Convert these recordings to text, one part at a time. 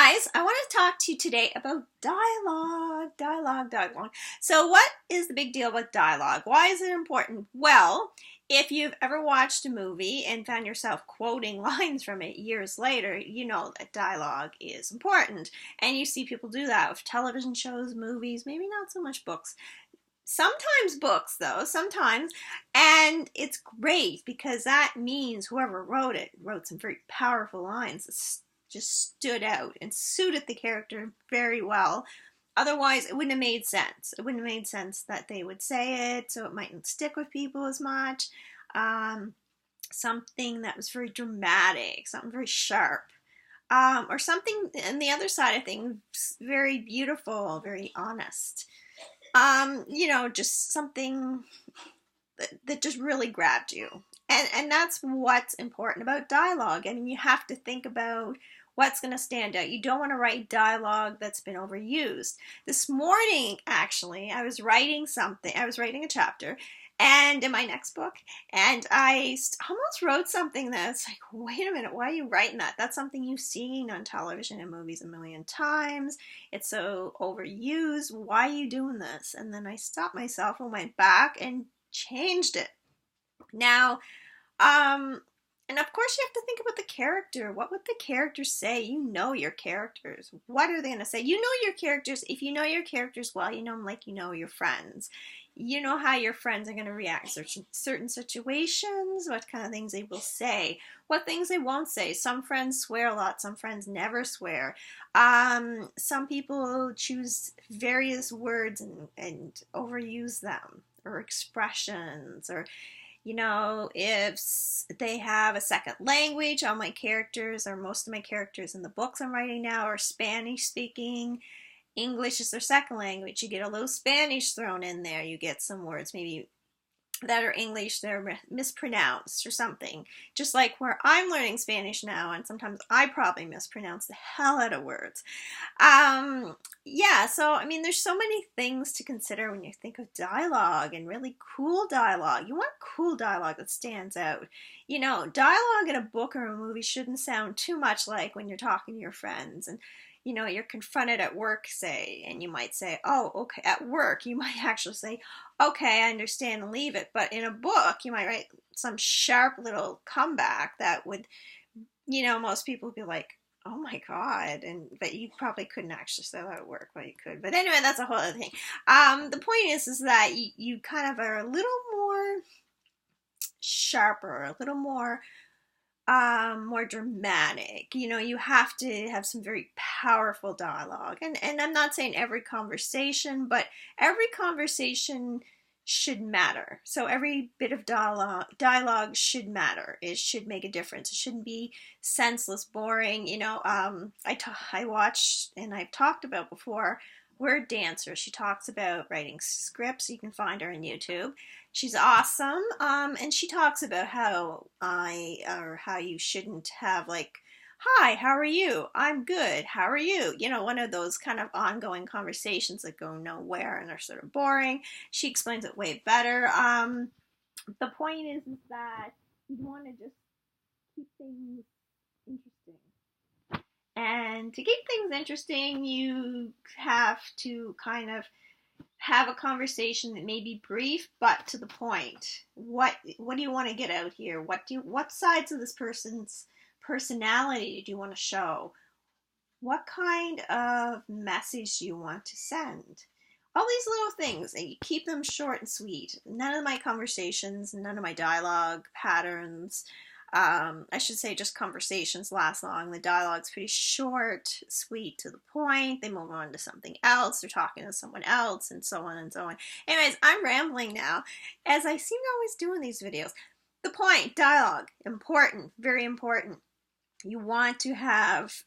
Guys, I want to talk to you today about dialogue. So what is the big deal with dialogue? Why is it important? Well, if you've ever watched a movie and found yourself quoting lines from it years later, you know that dialogue is important. And you see people do that with television shows, movies, maybe not so much books. Sometimes books, though, sometimes. And it's great because that means whoever wrote it wrote some very powerful lines that just stood out and suited the character very well. Otherwise, it wouldn't have made sense. It wouldn't have made sense that they would say it, so it mightn't stick with people as much. Something that was very dramatic, something very sharp. Or something on the other side of things, very beautiful, very honest. Just something that just really grabbed you. And that's what's important about dialogue. I mean, you have to think about what's going to stand out. You don't want to write dialogue that's been overused. This morning, actually, I was writing a chapter, and in my next book, and I almost wrote something that's like, wait a minute, why are you writing that? That's something you've seen on television and movies a million times. It's so overused. Why are you doing this? And then I stopped myself and went back and changed it. Now, and of course you have to think about the character. What would the characters say? You know your characters. What are they going to say? You know your characters. If you know your characters well, you know them like you know your friends. You know how your friends are going to react in certain situations, what kind of things they will say, what things they won't say. Some friends swear a lot, some friends never swear. Some people choose various words and overuse them, or expressions, or if they have a second language. All my characters, or most of my characters in the books I'm writing now, are Spanish speaking. English is their second language. You get a little Spanish thrown in there. You get some words maybe that are English, they're mispronounced or something. Just like where I'm learning Spanish now, and sometimes I probably mispronounce the hell out of words. So I mean, there's so many things to consider when you think of dialogue, and really cool dialogue. You want cool dialogue that stands out. Dialogue in a book or a movie shouldn't sound too much like when you're talking to your friends, and you're confronted at work, say, and you might say, oh, okay, at work, you might actually say, okay, I understand, and leave it. But in a book, you might write some sharp little comeback that would, most people would be like, oh my God, but you probably couldn't actually say that at work, but you could. But anyway, that's a whole other thing. The point is that you kind of are a little more sharper, a little more dramatic. You have to have some very powerful dialogue. And I'm not saying every conversation, but every conversation should matter. So every bit of dialogue should matter. It should make a difference. It shouldn't be senseless, boring. I watched, and I've talked about before, Word Dancer. She talks about writing scripts. You can find her on YouTube. She's awesome. And she talks about how you shouldn't have like, hi, how are you? I'm good. How are you? One of those kind of ongoing conversations that go nowhere and are sort of boring. She explains it way better. The point is that you want to just keep things interesting. And to keep things interesting, you have to kind of have a conversation that may be brief but to the point. What do you want to get out here? What sides of this person's personality do you want to show? What kind of message do you want to send? All these little things, and you keep them short and sweet. None of my conversations, none of my dialogue patterns, I should say just conversations last long. The dialogue's pretty short, sweet, to the point. They move on to something else. They're talking to someone else, and so on and so on. Anyways, I'm rambling now, as I seem to always do in these videos. The point, dialogue, important, very important. You want to have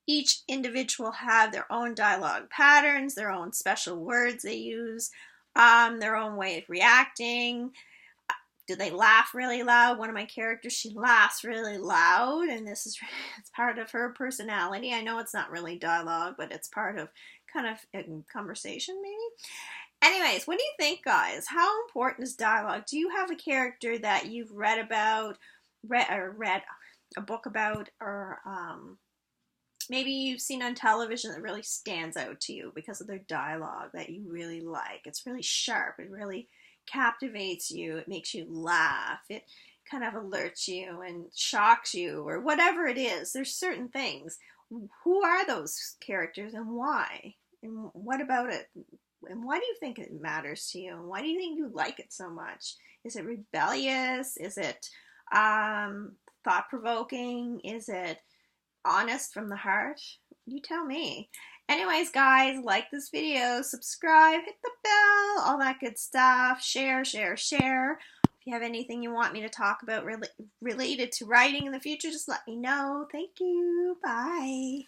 each individual have their own dialogue patterns, their own special words they use, their own way of reacting. Do they laugh really loud? One of my characters, she laughs really loud, and it's part of her personality. I know it's not really dialogue, but it's part of kind of a conversation, maybe. Anyways, what do you think, guys? How important is dialogue? Do you have a character that you've read a book about, or maybe you've seen on television that really stands out to you because of their dialogue that you really like. It's really sharp. It really captivates you. It makes you laugh. It kind of alerts you and shocks you, or whatever it is. There's certain things. Who are those characters and why? And what about it? And why do you think it matters to you? And why do you think you like it so much? Is it rebellious? Is it thought-provoking? Is it honest from the heart? You tell me. Anyways, guys, like this video, subscribe, hit the bell, all that good stuff. Share, share, share. If you have anything you want me to talk about related to writing in the future, just let me know. Thank you. Bye.